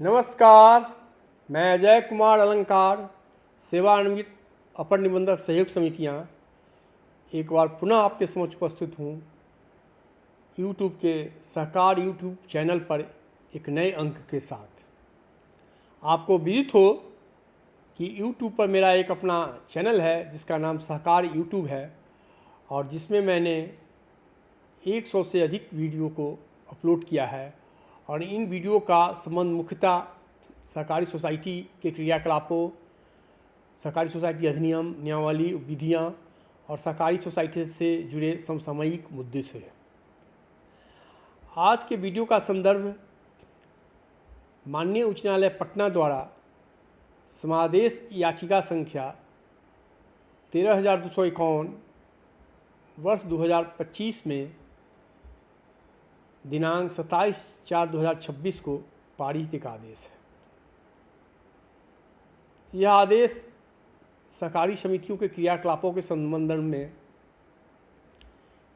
नमस्कार, मैं अजय कुमार अलंकार, सेवानिवृत्त अपर निबंधक सहयोग समितियाँ एक बार पुनः आपके समक्ष उपस्थित हूँ यूट्यूब के सहकार यूट्यूब चैनल पर एक नए अंक के साथ। आपको विदित हो कि यूट्यूब पर मेरा एक अपना चैनल है जिसका नाम सहकार यूट्यूब है और जिसमें मैंने 100 से अधिक वीडियो को अपलोड किया है और इन वीडियो का संबंध मुख्यतः सहकारी सोसाइटी के क्रियाकलापों, सहकारी सोसाइटी अधिनियम, नियमावली, विधियाँ और सहकारी सोसाइटी से जुड़े समसामयिक मुद्दे से है। आज के वीडियो का संदर्भ माननीय उच्च न्यायालय पटना द्वारा समादेश याचिका संख्या 13,251 वर्ष 2025 में दिनांक 27/4/2026 को पारित एक आदेश है। यह आदेश सहकारी समितियों के क्रियाकलापों के संबंध में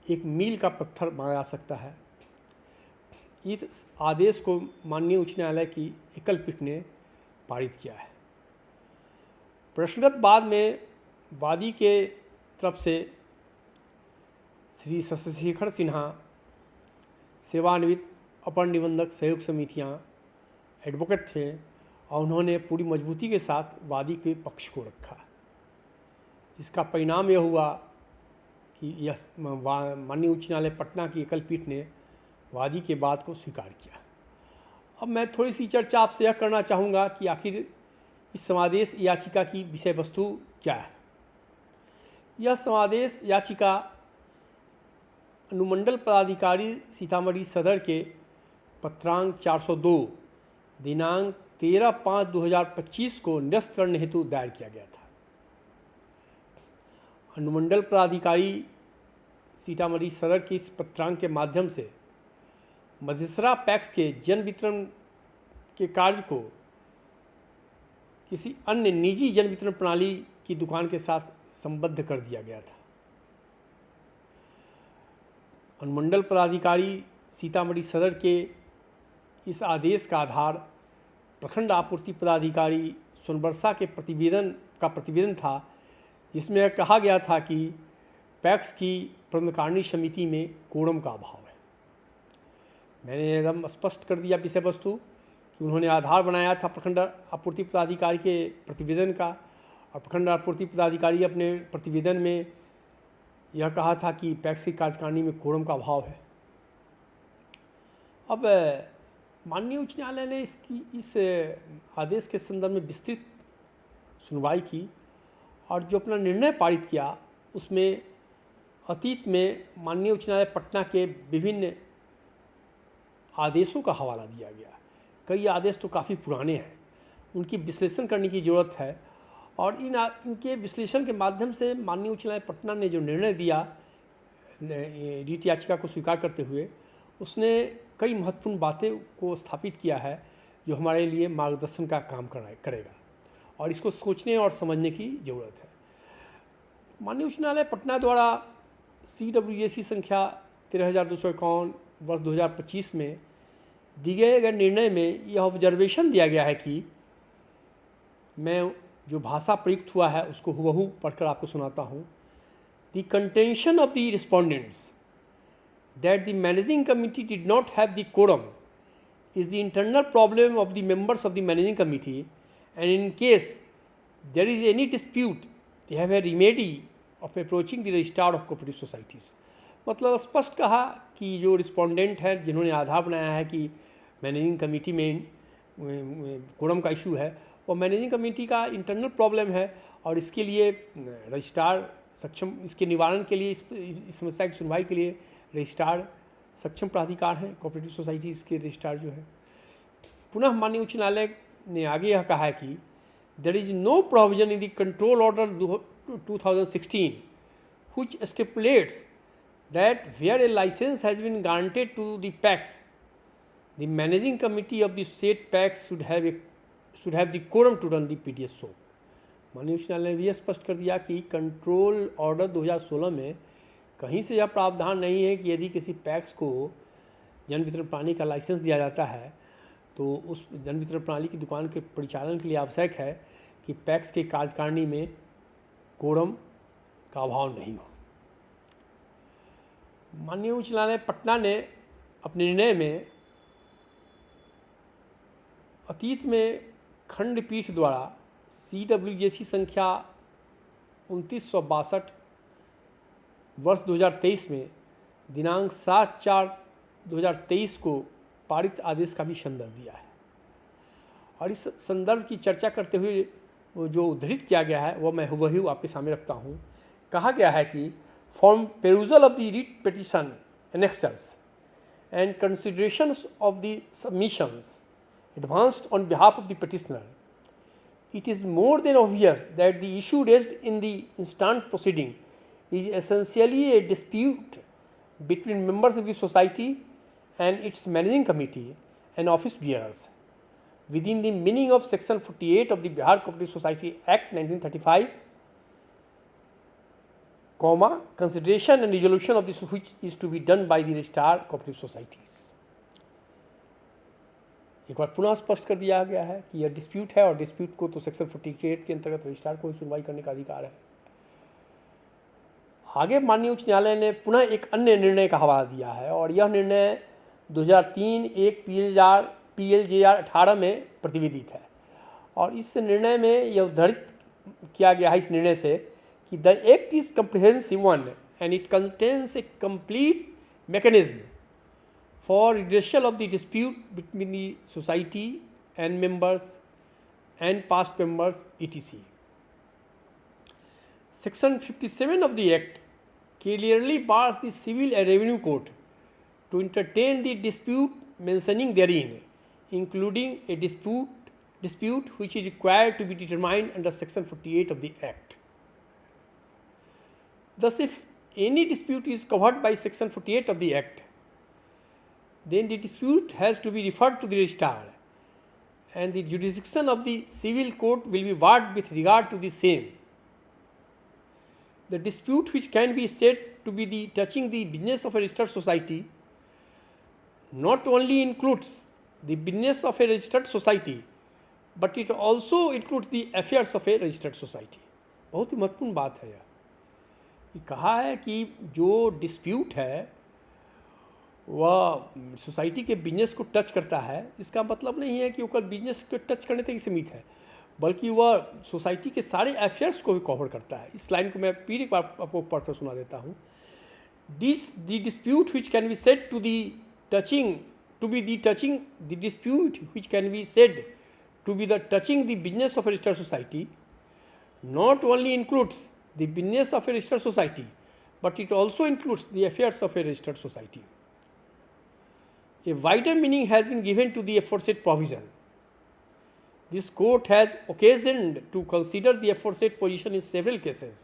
एक मील का पत्थर माना जा सकता है। इस आदेश को माननीय उच्च न्यायालय की एकल पीठ ने पारित किया है। प्रश्नगत बाद में वादी के तरफ से श्री शशिशेखर सिन्हा, सेवानिवृत्त अपर निबंधक सहयोग समितियाँ एडवोकेट थे और उन्होंने पूरी मजबूती के साथ वादी के पक्ष को रखा। इसका परिणाम यह हुआ कि यह माननीय उच्च न्यायालय पटना की एकल पीठ ने वादी के बात को स्वीकार किया। अब मैं थोड़ी सी चर्चा आपसे यह करना चाहूँगा कि आखिर इस समादेश याचिका की विषय वस्तु क्या है। यह समादेश याचिका अनुमंडल पदाधिकारी सीतामढ़ी सदर के पत्रांक 402 दिनांक 13/5/2025 को निरस्त करने हेतु दायर किया गया था। अनुमंडल पदाधिकारी सीतामढ़ी सदर के इस पत्रांक के माध्यम से मदिसरा पैक्स के जन वितरण के कार्य को किसी अन्य निजी जन वितरण प्रणाली की दुकान के साथ संबद्ध कर दिया गया था। अनुमंडल पदाधिकारी सीतामढ़ी सदर के इस आदेश का आधार प्रखंड आपूर्ति पदाधिकारी सोनबरसा के प्रतिवेदन था, जिसमें यह कहा गया था कि पैक्स की प्रबंधकारिणी समिति में कोरम का अभाव है। मैंने एकदम स्पष्ट कर दिया विषय वस्तु कि उन्होंने आधार बनाया था प्रखंड आपूर्ति पदाधिकारी के प्रतिवेदन का और प्रखंड आपूर्ति पदाधिकारी अपने प्रतिवेदन में यह कहा था कि पैक्स की कार्यकारिणी में कोरम का अभाव है। अब माननीय उच्च न्यायालय ने इस आदेश के संदर्भ में विस्तृत सुनवाई की और जो अपना निर्णय पारित किया उसमें अतीत में माननीय उच्च न्यायालय पटना के विभिन्न आदेशों का हवाला दिया गया। कई आदेश तो काफ़ी पुराने हैं, उनकी विश्लेषण करने की ज़रूरत है और इनके विश्लेषण के माध्यम से माननीय उच्च न्यायालय पटना ने जो निर्णय दिया रीट याचिका को स्वीकार करते हुए, उसने कई महत्वपूर्ण बातें को स्थापित किया है जो हमारे लिए मार्गदर्शन का काम करेगा और इसको सोचने और समझने की ज़रूरत है। माननीय उच्च न्यायालय पटना द्वारा CWJC संख्या 13,251 वर्ष 2025 में दिए गए निर्णय में यह ऑब्जर्वेशन दिया गया है कि मैं जो भाषा प्रयुक्त हुआ है उसको हुबहू पढ़कर आपको सुनाता हूँ। The contention of the respondents that the managing committee did not have the quorum is the internal problem of the members of the managing committee and in case there is any dispute they have a remedy of approaching the registrar of cooperative societies. मतलब स्पष्ट कहा कि जो respondent है जिन्होंने आधार बनाया है कि मैनेजिंग कमेटी में कोरम का इशू है, वो मैनेजिंग कमेटी का इंटरनल प्रॉब्लम है और इसके लिए रजिस्ट्रार सक्षम, इसके निवारण के लिए, इस समस्या की सुनवाई के लिए रजिस्ट्रार सक्षम प्राधिकार हैं, कोऑपरेटिव सोसाइटीज़ के रजिस्ट्रार जो हैं। पुनः माननीय उच्च न्यायालय ने आगे यह कहा है कि there is no provision in the control order 2016 which stipulates that where a license has been granted to the PACS, the managing committee of the state PACS should have the quorum to run the PDS show। माननीय उच्च न्यायालय ने भी स्पष्ट कर दिया कि control order 2016 में कहीं से यह प्रावधान नहीं है कि यदि किसी पैक्स को जन वितरण प्रणाली का लाइसेंस दिया जाता है तो उस जन वितरण प्रणाली की दुकान के परिचालन के लिए आवश्यक है कि पैक्स के कार्यकारिणी में कोरम का अभाव नहीं हो। माननीय उच्च न्यायालय पटना ने अपने निर्णय में अतीत में खंडपीठ द्वारा CWJC संख्या 2962 वर्ष 2023 में दिनांक 7/4/2023 को पारित आदेश का भी संदर्भ दिया है। और इस संदर्भ की चर्चा करते हुए जो उद्धृत किया गया है वह मैं हुबहू आपके सामने रखता हूँ। कहा गया है कि from perusal of the writ petition annexures and considerations of the submissions advanced on behalf of the petitioner, it is more than obvious that the issue raised in the instant proceeding is essentially a dispute between members of the society and its managing committee and office bearers within the meaning of section 48 of the Bihar Cooperative Society Act 1935, consideration and resolution of this which is to be done by the registrar cooperative societies। एक बार पुनः स्पष्ट कर दिया गया है कि यह dispute है और डिस्प्यूट को तो सेक्शन 48 के अंतर्गत रजिस्ट्रार को ही सुनवाई करने का अधिकार है। आगे माननीय उच्च न्यायालय ने पुनः एक अन्य निर्णय का हवाला दिया है और यह निर्णय 2003-1 PLJR 18 में प्रतिवेदित है। और इस निर्णय में यह उद्धृत किया गया है इस निर्णय से कि the act is comprehensive one and it contains A complete mechanism for redressal of the dispute between the society and members and past members etc. Section 57 of the Act clearly bars the civil and revenue court to entertain the dispute mentioning therein, including a dispute which is required to be determined under Section 48 of the Act. Thus, if any dispute is covered by Section 48 of the Act, then the dispute has to be referred to the registrar and the jurisdiction of the civil court will be barred with regard to the same. The dispute which can be said to be touching the business of a registered society not only includes the business of a registered society but it also includes the affairs of a registered society। बहुत ही महत्वपूर्ण बात है। यह कहा है कि जो dispute है वह सोसाइटी के बिजनेस को टच करता है। इसका मतलब नहीं है कि वो बिजनेस को टच करने तक ही सीमित है, बल्कि वह सोसाइटी के सारे अफेयर्स को भी कवर करता है। इस लाइन को मैं फिर एक बार आपको पढ़कर सुना देता हूँ। The dispute which can be said to the touching the dispute which can be said to be the touching the business of a registered society not only includes the business of a registered society but it also includes the affairs of a registered society. A wider meaning has been given to the aforesaid provision. This court has occasioned to consider the aforesaid position in several cases.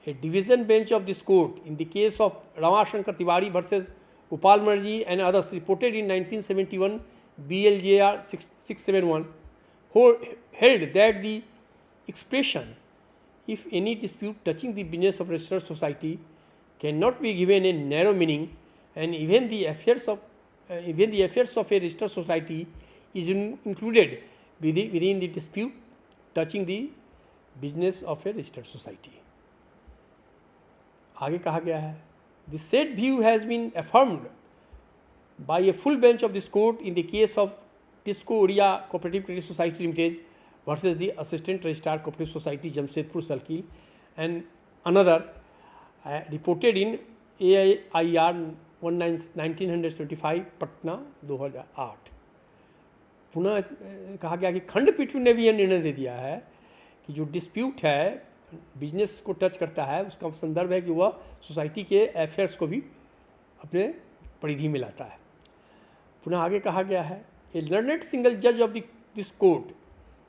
A division bench of this court in the case of Ramashankar Tiwari versus Upal Marji and others reported in 1971 BLJR 671 held that the expression if any dispute touching the business of registered society cannot be given a narrow meaning and even the affairs of a registered society is included within the dispute touching the business of a registered society। आगे कहा गया है the said view has been affirmed by a full bench of this court in the case of Tisco Odia Cooperative Credit Society Limited versus the Assistant Registrar Cooperative Society Jamshedpur Circle and another reported in AIR 1975 Patna 2008। पुनः कहा गया कि खंडपीठ ने भी यह निर्णय दे दिया है कि जो डिस्प्यूट है बिजनेस को टच करता है उसका संदर्भ है कि वह सोसाइटी के अफेयर्स को भी अपने परिधि में लाता है। पुनः आगे कहा गया है ए लर्नेड सिंगल जज of this court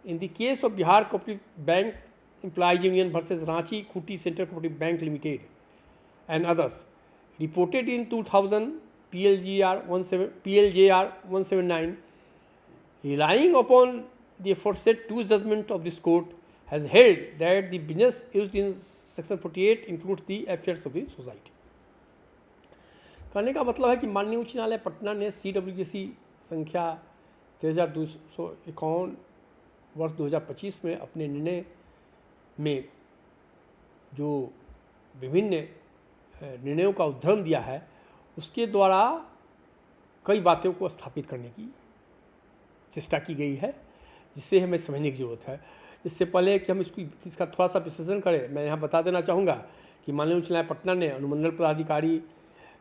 in the case of Bihar cooperative bank employees union versus Ranchi Khunti central cooperative bank limited and others reported in 2000 PLJR 179 relying upon the aforesaid two judgment of this court has held that the business used in section 48 includes the affairs of the society। कहने का मतलब है कि माननीय उच्च न्यायालय पटना ने CWJC संख्या 13,251 वर्ष 2025 में अपने निर्णय में जो विभिन्न निर्णयों का उद्धरण दिया है, उसके द्वारा कई बातों को स्थापित करने की चेष्टा की गई है, जिससे हमें समझने की ज़रूरत है। इससे पहले कि हम इसका थोड़ा सा विश्लेषण करें, मैं यहाँ बता देना चाहूँगा कि माननीय उच्च न्यायालय पटना ने अनुमंडल पदाधिकारी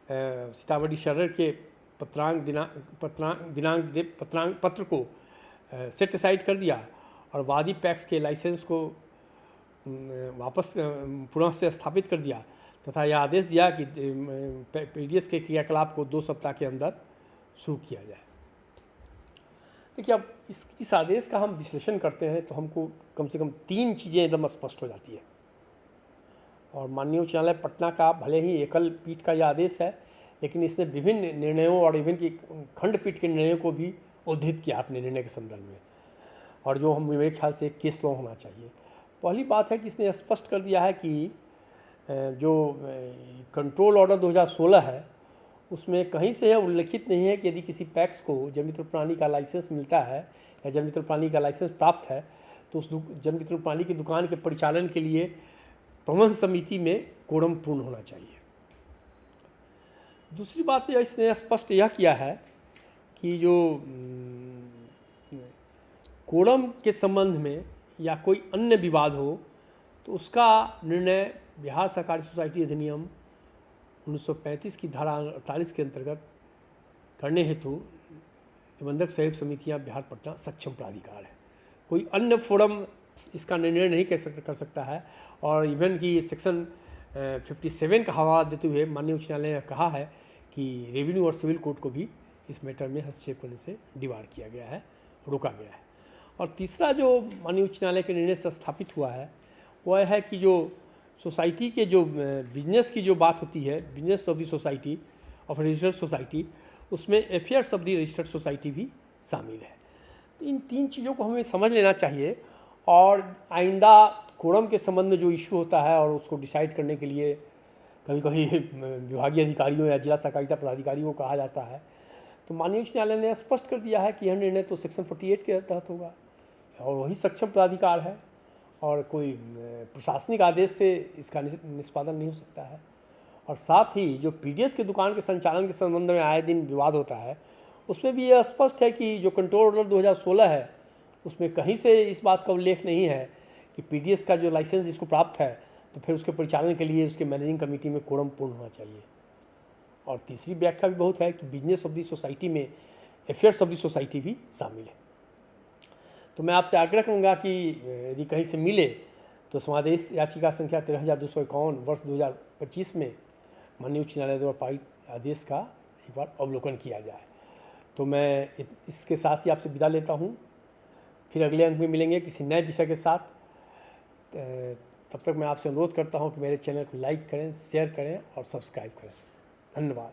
सीतामढ़ी शहर के पत्रांक पत्र को सेट असाइड कर दिया और वादी पैक्स के लाइसेंस को वापस पुनः से स्थापित कर दिया तथा यह आदेश दिया कि पीडीएस के क्रियाकलाप को 2 सप्ताह के अंदर शुरू किया जाए। देखिए, अब इस आदेश का हम विश्लेषण करते हैं तो हमको कम से कम 3 चीज़ें एकदम स्पष्ट हो जाती है। और माननीय उच्च न्यायालय पटना का भले ही एकल पीठ का यह आदेश है, लेकिन इसने विभिन्न निर्णयों और विभिन्न की खंडपीठ के निर्णयों को भी उद्धृत किया अपने निर्णय के संदर्भ में, और जो हम मेरे ख्याल से केस लॉ होना चाहिए। पहली बात है कि इसने स्पष्ट कर दिया है कि जो कंट्रोल ऑर्डर 2016 है उसमें कहीं से यह उल्लिखित नहीं है कि यदि किसी पैक्स को जन वितरण प्रणाली का लाइसेंस मिलता है या जन वितरण प्रणाली का लाइसेंस प्राप्त है तो उस जन वितरण प्रणाली की दुकान के परिचालन के लिए प्रबंध समिति में कोरम पूर्ण होना चाहिए। दूसरी बात यह इसने स्पष्ट यह किया है कि जो कोरम के संबंध में या कोई अन्य विवाद हो तो उसका निर्णय बिहार सहकारी सोसाइटी अधिनियम 1935 की धारा 48 के अंतर्गत करने हेतु निबंधक सहयोग समितियां बिहार पटना सक्षम प्राधिकार है। कोई अन्य फोरम इसका निर्णय नहीं कर सकता है। और इवन की सेक्शन 57 का हवाला देते हुए माननीय उच्च न्यायालय ने कहा है कि रेवेन्यू और सिविल कोर्ट को भी इस मैटर में हस्तक्षेप करने से डिबार किया गया है, रोका गया है। और तीसरा जो माननीय उच्च न्यायालय के निर्णय से स्थापित हुआ है वह है कि जो सोसाइटी के जो बिजनेस की जो बात होती है, business of the society of registered society, उसमें affairs of the registered society भी शामिल है। तो इन 3 चीज़ों को हमें समझ लेना चाहिए और आइंदा कोरम के संबंध में जो इशू होता है और उसको डिसाइड करने के लिए कभी कभी विभागीय अधिकारियों या जिला सहकारिता पदाधिकारियों को कहा जाता है, तो माननीय उच्च न्यायालय ने स्पष्ट कर दिया है कि यह निर्णय तो सेक्शन 48 के तहत होगा और वही सक्षम प्राधिकार है और कोई प्रशासनिक आदेश से इसका निष्पादन नहीं हो सकता है। और साथ ही जो पीडीएस की दुकान के संचालन के संबंध में आए दिन विवाद होता है उसमें भी यह स्पष्ट है कि जो कंट्रोल ऑर्डर 2016 है उसमें कहीं से इस बात का उल्लेख नहीं है कि पीडीएस का जो लाइसेंस जिसको प्राप्त है तो फिर उसके परिचालन के लिए उसके मैनेजिंग कमेटी में कोरम पूर्ण होना चाहिए। और तीसरी व्याख्या भी बहुत है कि बिजनेस ऑफ द सोसाइटी में अफेयर्स ऑफ द सोसाइटी भी शामिल है। तो मैं आपसे आग्रह करूँगा कि यदि कहीं से मिले तो समादेश याचिका संख्या 13,251 वर्ष 2025 में माननीय उच्च न्यायालय द्वारा पारित आदेश का एक बार अवलोकन किया जाए। तो मैं इसके साथ ही आपसे विदा लेता हूँ। फिर अगले अंक में मिलेंगे किसी नए विषय के साथ। तब तक मैं आपसे अनुरोध करता हूँ कि मेरे चैनल को लाइक करें, शेयर करें और सब्सक्राइब करें। धन्यवाद।